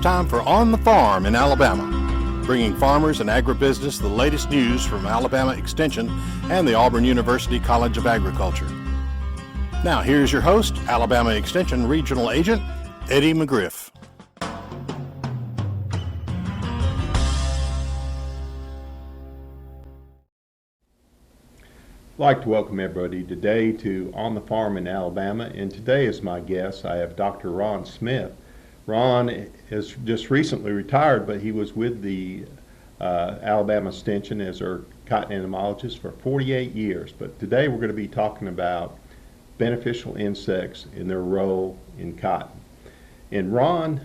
It's time for On the Farm in Alabama, bringing farmers and agribusiness the latest news from Alabama Extension and the Auburn University College of Agriculture. Now here's your host, Alabama Extension Regional Agent, Eddie McGriff. I'd like to welcome everybody today to On the Farm in Alabama, and today as my guest I have Dr. Ron Smith. Ron has just recently retired, but he was with the Alabama Extension as our cotton entomologist for 48 years. But today we're going to be talking about beneficial insects and their role in cotton. And Ron,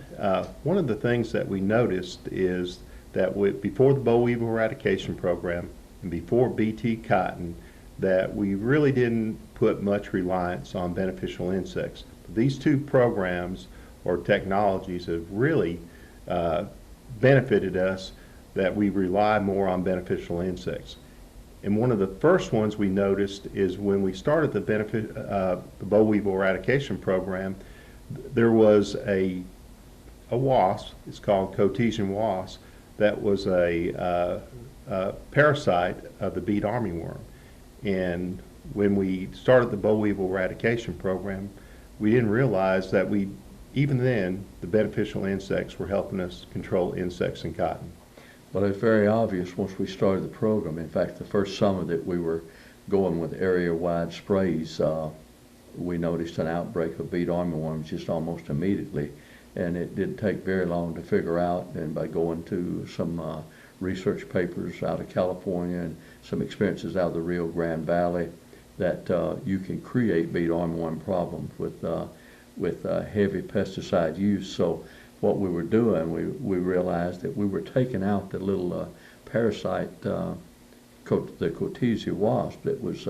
one of the things that we noticed is that before the boll weevil eradication program and before BT cotton, that we really didn't put much reliance on beneficial insects. These two programs or technologies have really benefited us, that we rely more on beneficial insects. And one of the first ones we noticed is when we started the boll weevil eradication program, there was a wasp, it's called Cotesian wasp, that was a parasite of the beet armyworm. And when we started the boll weevil eradication program, we didn't realize that even then, the beneficial insects were helping us control insects in cotton. Well, it's very obvious once we started the program. In fact, the first summer that we were going with area-wide sprays, we noticed an outbreak of beet armyworms just almost immediately. And it didn't take very long to figure out, and by going to some research papers out of California and some experiences out of the Rio Grande Valley, that you can create beet armyworm problems with heavy pesticide use. So what we were doing, we realized that we were taking out the little parasite, the Cotesian wasp that was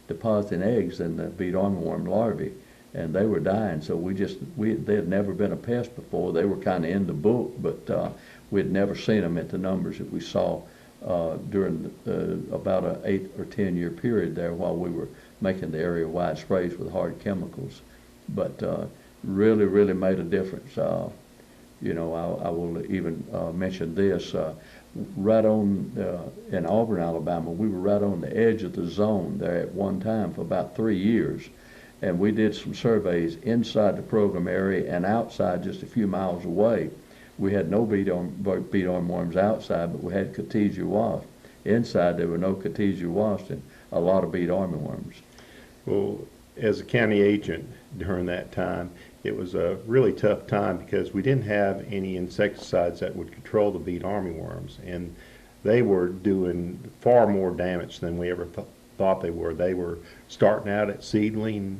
depositing eggs in the beet armyworm larvae, and they were dying. So they had never been a pest before. They were kind of in the book, but we had never seen them at the numbers that we saw during about an 8 or 10 year period there while we were making the area-wide sprays with hard chemicals. But really made a difference. You know, I will even mention this. Right on in Auburn, Alabama, we were right on the edge of the zone there at one time for about 3 years. And we did some surveys inside the program area and outside just a few miles away. We had no beet armyworms outside, but we had Cotesian wasps. Inside, there were no Cotesian wasps and a lot of beet armyworms. Well, as a county agent during that time, it was a really tough time because we didn't have any insecticides that would control the beet armyworms, and they were doing far more damage than we ever thought they were. They were starting out at seedling,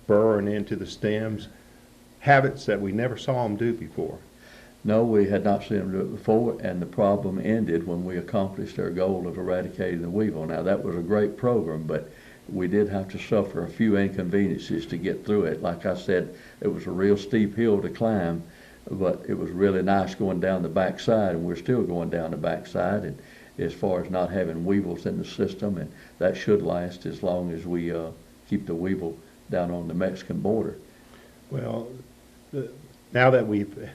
burrowing into the stems, habits that we never saw them do before. No, we had not seen them do it before, and the problem ended when we accomplished our goal of eradicating the weevil. Now, that was a great program, but we did have to suffer a few inconveniences to get through it. Like I said, it was a real steep hill to climb, but it was really nice going down the backside, and we're still going down the backside, and as far as not having weevils in the system, and that should last as long as we keep the weevil down on the Mexican border. Well, now that we've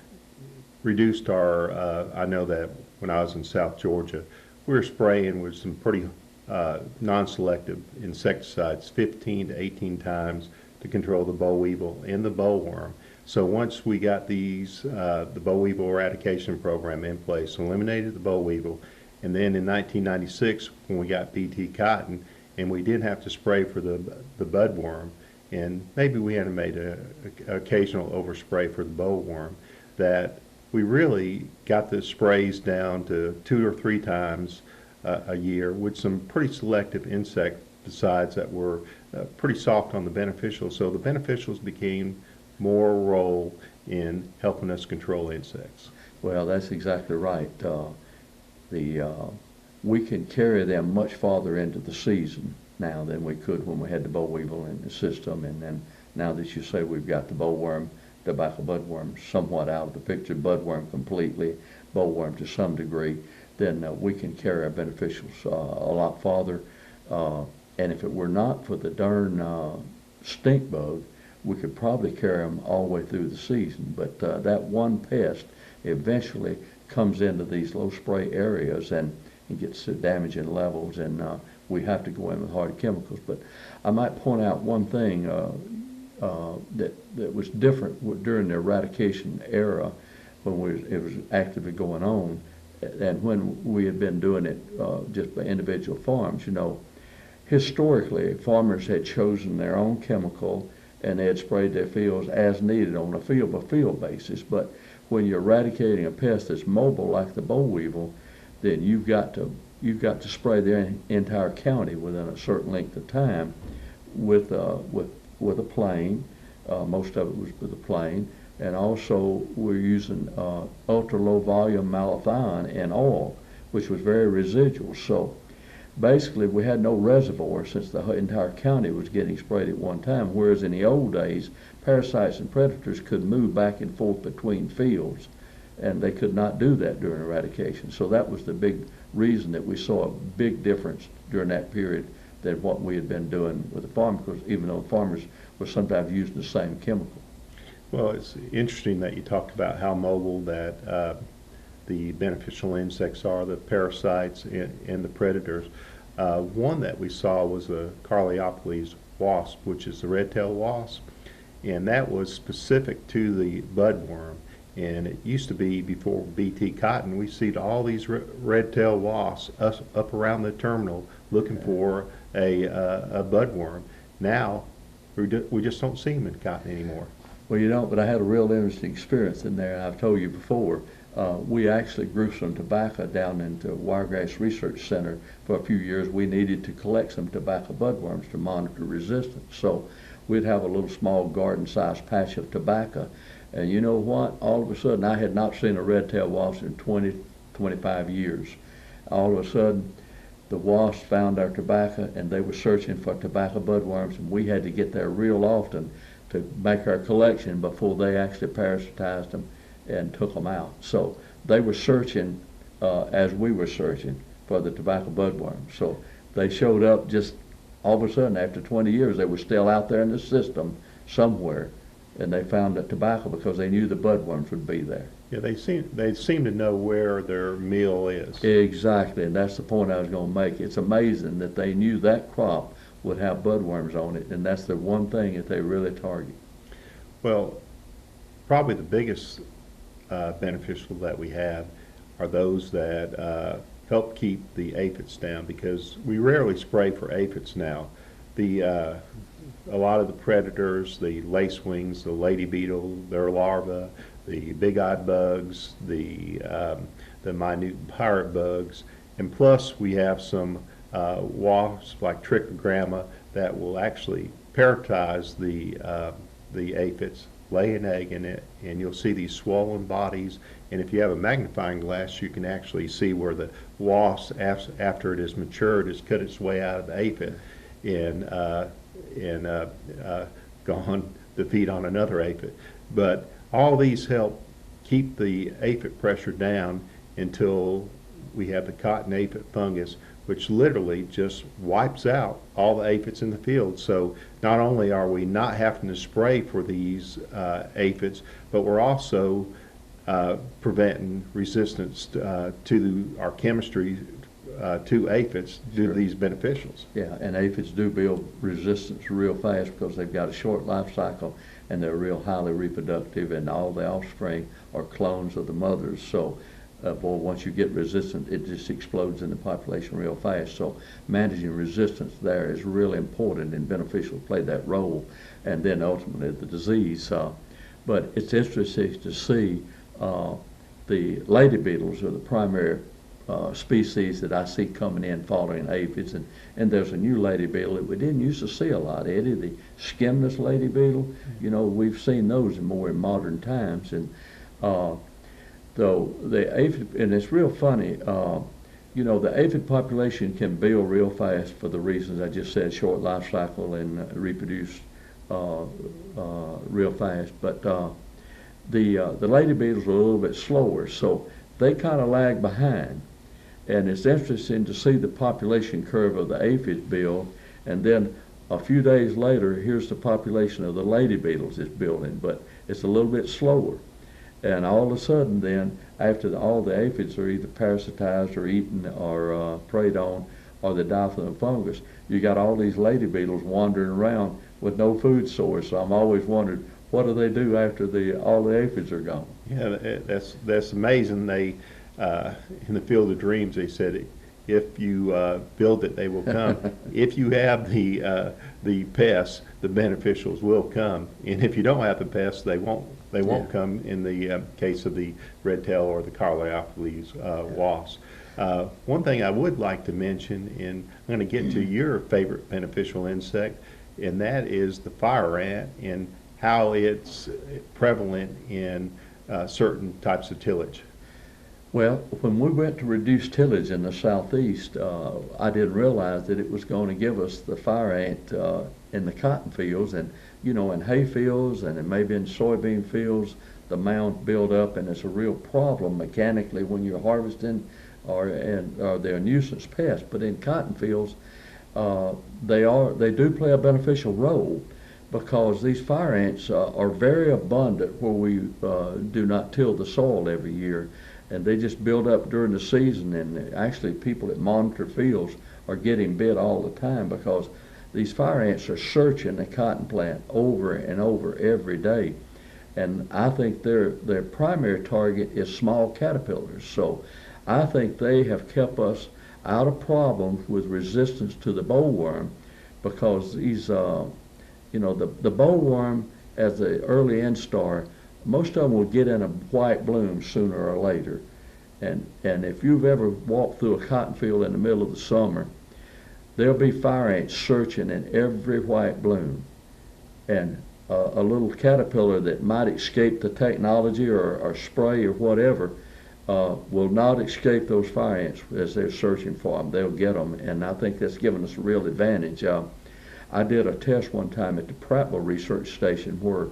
reduced our, I know that when I was in South Georgia, we were spraying with some pretty non-selective insecticides 15 to 18 times to control the boll weevil and the bollworm. So once we got the boll weevil eradication program in place, eliminated the boll weevil, and then in 1996 when we got BT cotton, and we did have to spray for the budworm, and maybe we had made an occasional overspray for the bollworm, that we really got the sprays down to 2 or 3 times a year with some pretty selective insecticides that were pretty soft on the beneficials. So the beneficials became more role in helping us control insects. Well, that's exactly right. We can carry them much farther into the season now than we could when we had the boll weevil in the system. And then now that you say we've got the bollworm, tobacco budworm somewhat out of the picture, budworm completely, bollworm to some degree, then we can carry our beneficials a lot farther. And if it were not for the darn stink bug, we could probably carry them all the way through the season. But that one pest eventually comes into these low spray areas and it gets to damaging levels, and we have to go in with hard chemicals. But I might point out one thing that was different during the eradication era when it was actively going on, and when we had been doing it just by individual farms. Historically, farmers had chosen their own chemical and they had sprayed their fields as needed on a field-by-field basis. But when you're eradicating a pest that's mobile like the boll weevil, then you've got to spray the entire county within a certain length of time with a plane. Most of it was with a plane, and also we're using ultra low volume malathion in oil, which was very residual. So basically, we had no reservoir since the entire county was getting sprayed at one time, whereas in the old days, parasites and predators could move back and forth between fields, and they could not do that during eradication. So that was the big reason that we saw a big difference during that period than what we had been doing with the farm, because even though the farmers were sometimes using the same chemical. Well, it's interesting that you talked about how mobile that the beneficial insects are, the parasites and the predators. One that we saw was a Carliopolis wasp, which is the red-tailed wasp, and that was specific to the budworm. And it used to be, before BT cotton, we see all these red-tailed wasps up around the terminal looking for a budworm. Now, we just don't see them in cotton anymore. Well, you don't, but I had a real interesting experience in there. I've told you before. We actually grew some tobacco down into Wiregrass Research Center for a few years. We needed to collect some tobacco budworms to monitor resistance. So we'd have a little small garden-sized patch of tobacco. And you know what? All of a sudden, I had not seen a red-tailed wasp in 20, 25 years. All of a sudden, the wasps found our tobacco, and they were searching for tobacco budworms, and we had to get there real often to make our collection before they actually parasitized them and took them out. So they were searching as we were searching for the tobacco budworms. So they showed up just all of a sudden after 20 years. They were still out there in the system somewhere, and they found the tobacco because they knew the budworms would be there. Yeah, they seem to know where their meal is. Exactly, and that's the point I was going to make. It's amazing that they knew that crop would have budworms on it, and that's the one thing that they really target. Well, probably the biggest beneficial that we have are those that help keep the aphids down, because we rarely spray for aphids now. A lot of the predators, the lacewings, the lady beetle, their larvae, the big-eyed bugs, the minute pirate bugs, and plus we have some wasps like trichogramma that will actually parasitize the aphids, lay an egg in it, and you'll see these swollen bodies. And if you have a magnifying glass, you can actually see where the wasp, after it is matured, has cut its way out of the aphid and gone to feed on another aphid. But all these help keep the aphid pressure down until we have the cotton aphid fungus, which literally just wipes out all the aphids in the field. So not only are we not having to spray for these aphids, but we're also preventing resistance to our chemistry to aphids due to these beneficials. Yeah, and aphids do build resistance real fast because they've got a short life cycle and they're real highly reproductive, and all the offspring are clones of the mothers. So boy, once you get resistant, it just explodes in the population real fast. So managing resistance there is really important, and beneficial play that role, and then ultimately the disease. But it's interesting to see the lady beetles are the primary species that I see coming in following aphids, and there's a new lady beetle that we didn't used to see a lot, Eddie, the skimless lady beetle. You know, we've seen those more in modern times, and though the aphid, and it's real funny, you know, the aphid population can build real fast for the reasons I just said, short life cycle and reproduce real fast, but the lady beetles are a little bit slower, so they kind of lag behind. And it's interesting to see the population curve of the aphid build, and then A few days later, here's the population of the lady beetles is building, but it's a little bit slower. And all of a sudden then, after all the aphids are either parasitized or eaten or preyed on, or they die from the fungus, you got all these lady beetles wandering around with no food source. So I'm always wondering, what do they do after all the aphids are gone? Yeah, that's amazing. They in the Field of Dreams, they said, if you build it, they will come. If you have the pests, the beneficials will come, and if you don't have the pests, they won't. They won't come in the case of the red tail or the Carliophilus wasps. One thing I would like to mention, and I'm going to get to your favorite beneficial insect, and that is the fire ant and how it's prevalent in certain types of tillage. Well, when we went to reduce tillage in the southeast, I didn't realize that it was going to give us the fire ant in the cotton fields, and in hay fields and maybe in soybean fields, the mounds build up, and it's a real problem mechanically when you're harvesting, or they're a nuisance pest. But in cotton fields, they do play a beneficial role, because these fire ants are very abundant where we do not till the soil every year. And they just build up during the season, and actually people that monitor fields are getting bit all the time, because these fire ants are searching the cotton plant over and over every day. And I think their primary target is small caterpillars. So I think they have kept us out of problems with resistance to the bollworm, because these, the bollworm as the early instar, most of them will get in a white bloom sooner or later. And if you've ever walked through a cotton field in the middle of the summer, there'll be fire ants searching in every white bloom. And a little caterpillar that might escape the technology or spray or whatever will not escape those fire ants as they're searching for them. They'll get them, and I think that's given us a real advantage. I did a test one time at the Prattville Research Station where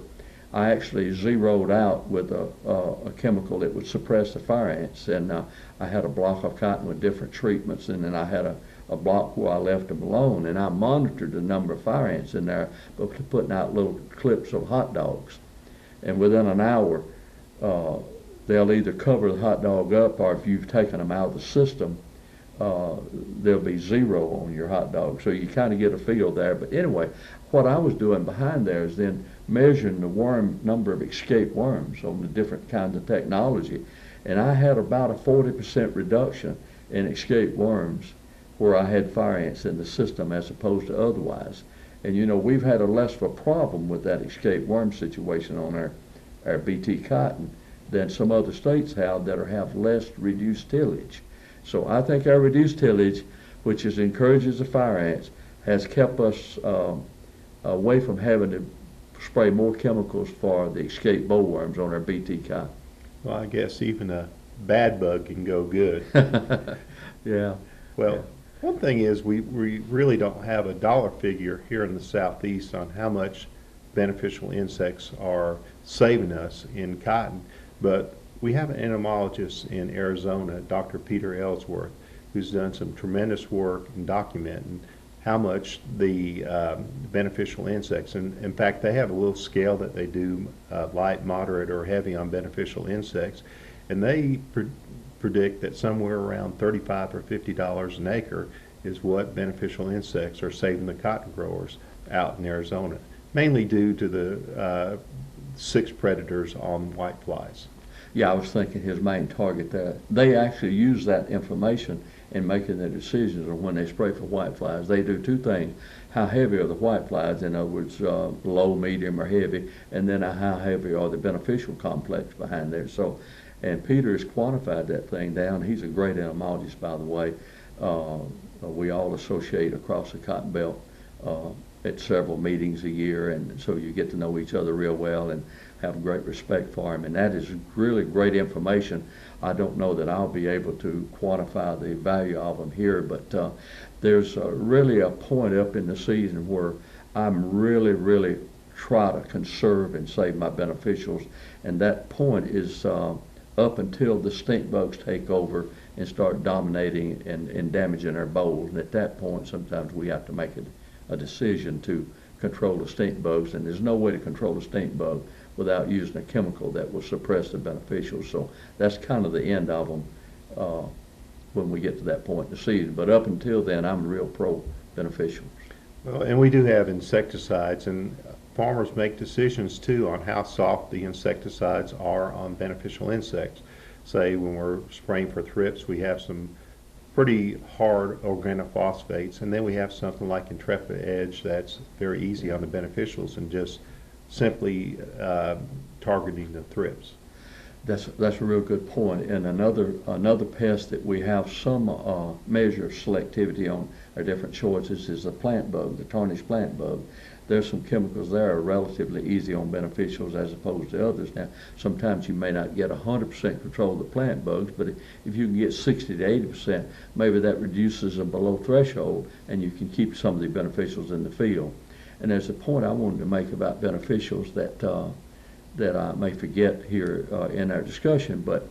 I actually zeroed out with a chemical that would suppress the fire ants, and I had a block of cotton with different treatments, and then I had a block where I left them alone, and I monitored the number of fire ants in there, but putting out little clips of hot dogs. And within an hour, they'll either cover the hot dog up, or if you've taken them out of the system, there'll be zero on your hot dog. So you kind of get a feel there. But anyway, what I was doing behind there is then measuring the number of escaped worms on the different kinds of technology. And I had about a 40% reduction in escaped worms where I had fire ants in the system as opposed to otherwise. And we've had a less of a problem with that escaped worm situation on our BT cotton than some other states have that have less reduced tillage. So I think our reduced tillage, which encourages the fire ants, has kept us away from having to spray more chemicals for the escaped bollworms on our BT cotton. Well, I guess even a bad bug can go good. Yeah. Well, yeah. One thing is we really don't have a dollar figure here in the southeast on how much beneficial insects are saving us in cotton, but we have an entomologist in Arizona, Dr. Peter Ellsworth, who's done some tremendous work in documenting how much the beneficial insects, and in fact they have a little scale that they do light, moderate, or heavy on beneficial insects, and they predict that somewhere around $35 or $50 an acre is what beneficial insects are saving the cotton growers out in Arizona, mainly due to the 6 predators on whiteflies. Yeah, I was thinking his main target there. They actually use that information in making their decisions on when they spray for whiteflies. They do 2 things: how heavy are the whiteflies, in other words, low, medium, or heavy, and then how heavy are the beneficial complex behind there. So, and Peter has quantified that thing down. He's a great entomologist, by the way. We all associate across the cotton belt at several meetings a year, and so you get to know each other real well and have great respect for him, and that is really great information. I don't know that I'll be able to quantify the value of them here, but there's really a point up in the season where I'm really try to conserve and save my beneficials, and that point is up until the stink bugs take over and start dominating and damaging our bowls. And at that point, sometimes we have to make a decision to control the stink bugs, and there's no way to control the stink bug without using a chemical that will suppress the beneficials. So that's kind of the end of them when we get to that point in the season. But up until then, I'm real pro beneficials. Well, and we do have insecticides, and farmers make decisions too on how soft the insecticides are on beneficial insects. Say when we're spraying for thrips, we have some pretty hard organophosphates, and then we have something like Intrepid Edge that's very easy on the beneficials and just simply targeting the thrips. That's a real good point. And another pest that we have some measure of selectivity on our different choices is the plant bug, the tarnished plant bug. There's some chemicals there are relatively easy on beneficials as opposed to others. Now, sometimes you may not get 100% control of the plant bugs, but if you can get 60 to 80%, maybe that reduces a below threshold, and you can keep some of the beneficials in the field. And there's a point I wanted to make about beneficials that I may forget here in our discussion, but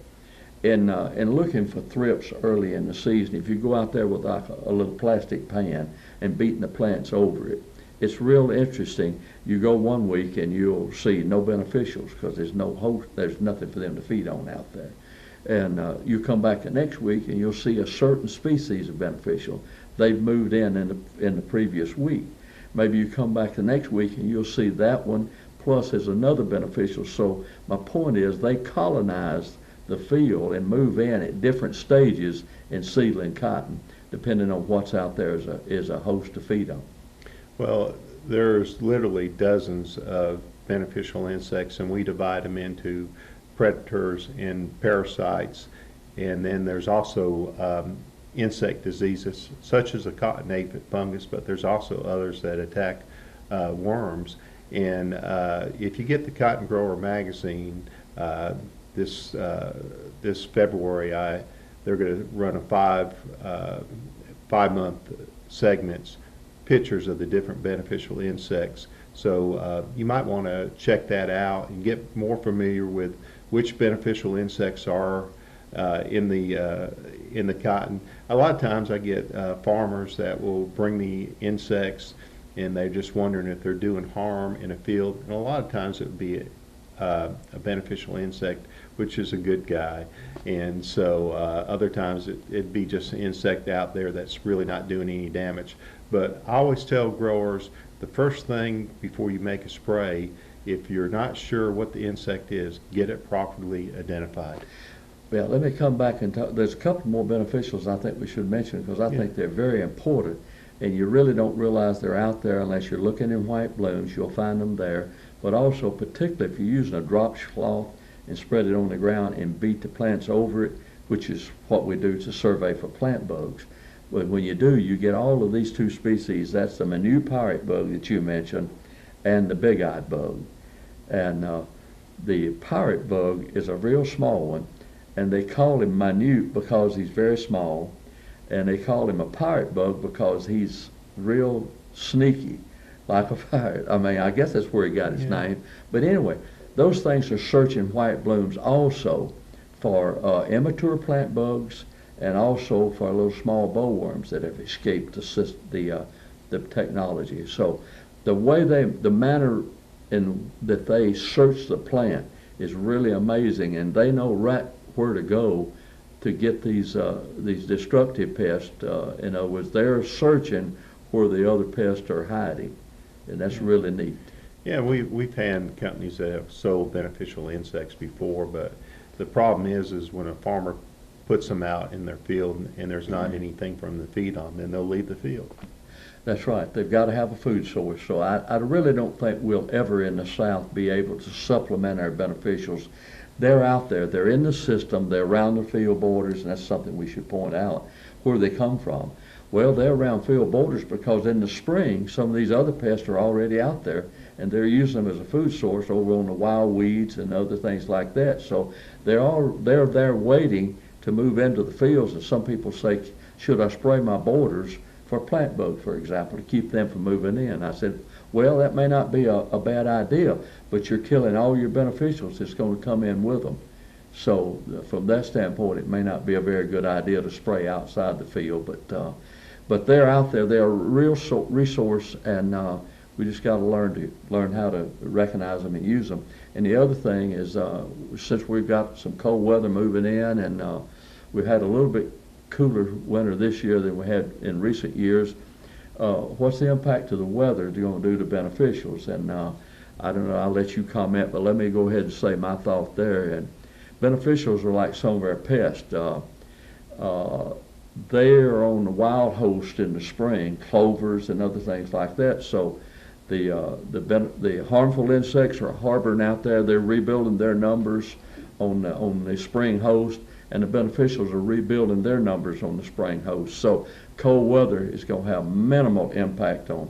in looking for thrips early in the season, if you go out there with like a little plastic pan and beating the plants over it, it's real interesting. You go one week and you'll see no beneficials because there's no host, there's nothing for them to feed on out there. And you come back the next week and you'll see a certain species of beneficial. They've moved in the previous week. Maybe you come back the next week and you'll see that one plus there's another beneficial. So my point is they colonize the field and move in at different stages in seedling cotton, depending on what's out there as a host to feed on. Well, there's literally dozens of beneficial insects, and we divide them into predators and parasites. And then there's also insect diseases, such as the cotton aphid fungus, but there's also others that attack worms. And if you get the Cotton Grower magazine this February, they're going to run a 5-month segments, pictures of the different beneficial insects. So you might want to check that out and get more familiar with which beneficial insects are in the cotton. A lot of times I get farmers that will bring me insects and they're just wondering if they're doing harm in a field. And a lot of times it would be a beneficial insect, which is a good guy. And so other times it'd be just an insect out there that's really not doing any damage. But I always tell growers, the first thing before you make a spray, if you're not sure what the insect is, get it properly identified. Well, let me come back and talk. There's a couple more beneficials I think we should mention because I think they're very important. And you really don't realize they're out there unless you're looking in white blooms. You'll find them there. But also, particularly if you're using a drop cloth and spread it on the ground and beat the plants over it, which is what we do to survey for plant bugs. But when you do, you get all of these two species. That's the minute pirate bug that you mentioned and the big-eyed bug. And the pirate bug is a real small one, and they call him minute because he's very small. And they call him a pirate bug because he's real sneaky, like a pirate. I mean, I guess that's where he got his name. But anyway, those things are searching white blooms also for immature plant bugs and also for little small bowworms that have escaped the technology. So the manner in that they search the plant is really amazing, and they know right where to go to get these destructive pests. In other words, they're searching where the other pests are hiding, and that's really neat. Yeah, we've had companies that have sold beneficial insects before, but the problem is when a farmer puts them out in their field and there's not anything for them to feed on, then they'll leave the field. That's right. They've got to have a food source. So I really don't think we'll ever in the South be able to supplement our beneficials. They're out there. They're in the system. They're around the field borders, and that's something we should point out. Where do they come from? Well, they're around field borders because in the spring, some of these other pests are already out there, and they're using them as a food source over on the wild weeds and other things like that. So they're there waiting to move into the fields, and some people say, should I spray my borders for plant bug, for example, to keep them from moving in? I said, well, that may not be a bad idea, but you're killing all your beneficials that's going to come in with them. So from that standpoint, it may not be a very good idea to spray outside the field, but But they're out there. They're a real resource, and we just got to learn how to recognize them and use them. And the other thing is, since we've got some cold weather moving in, and we've had a little bit cooler winter this year than we had in recent years, what's the impact of the weather going to do to beneficials? And I don't know, I'll let you comment, but let me go ahead and say my thought there. And beneficials are like some of our pests. They are on the wild host in the spring, clovers and other things like that. So the harmful insects are harboring out there. They're rebuilding their numbers on the spring host, and the beneficials are rebuilding their numbers on the spring host. So cold weather is going to have minimal impact on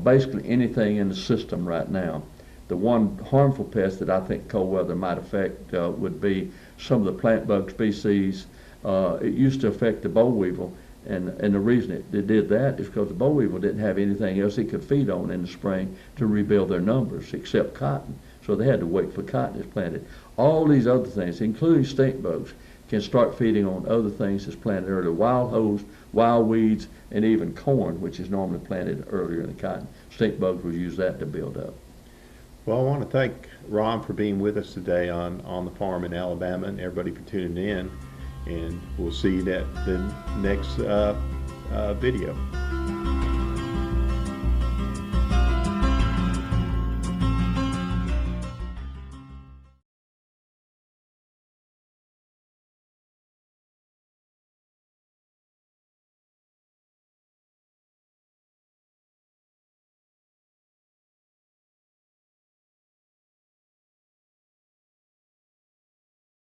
basically anything in the system right now. The one harmful pest that I think cold weather might affect would be some of the plant bug species. It used to affect the boll weevil, and the reason it did that is because the boll weevil didn't have anything else it could feed on in the spring to rebuild their numbers except cotton. So they had to wait for cotton is planted. All these other things, including stink bugs, can start feeding on other things that's planted earlier, wild host, wild weeds, and even corn, which is normally planted earlier in the cotton. Stink bugs will use that to build up. Well, I want to thank Ron for being with us today on the farm in Alabama, and everybody for tuning in. And we'll see you at the next video.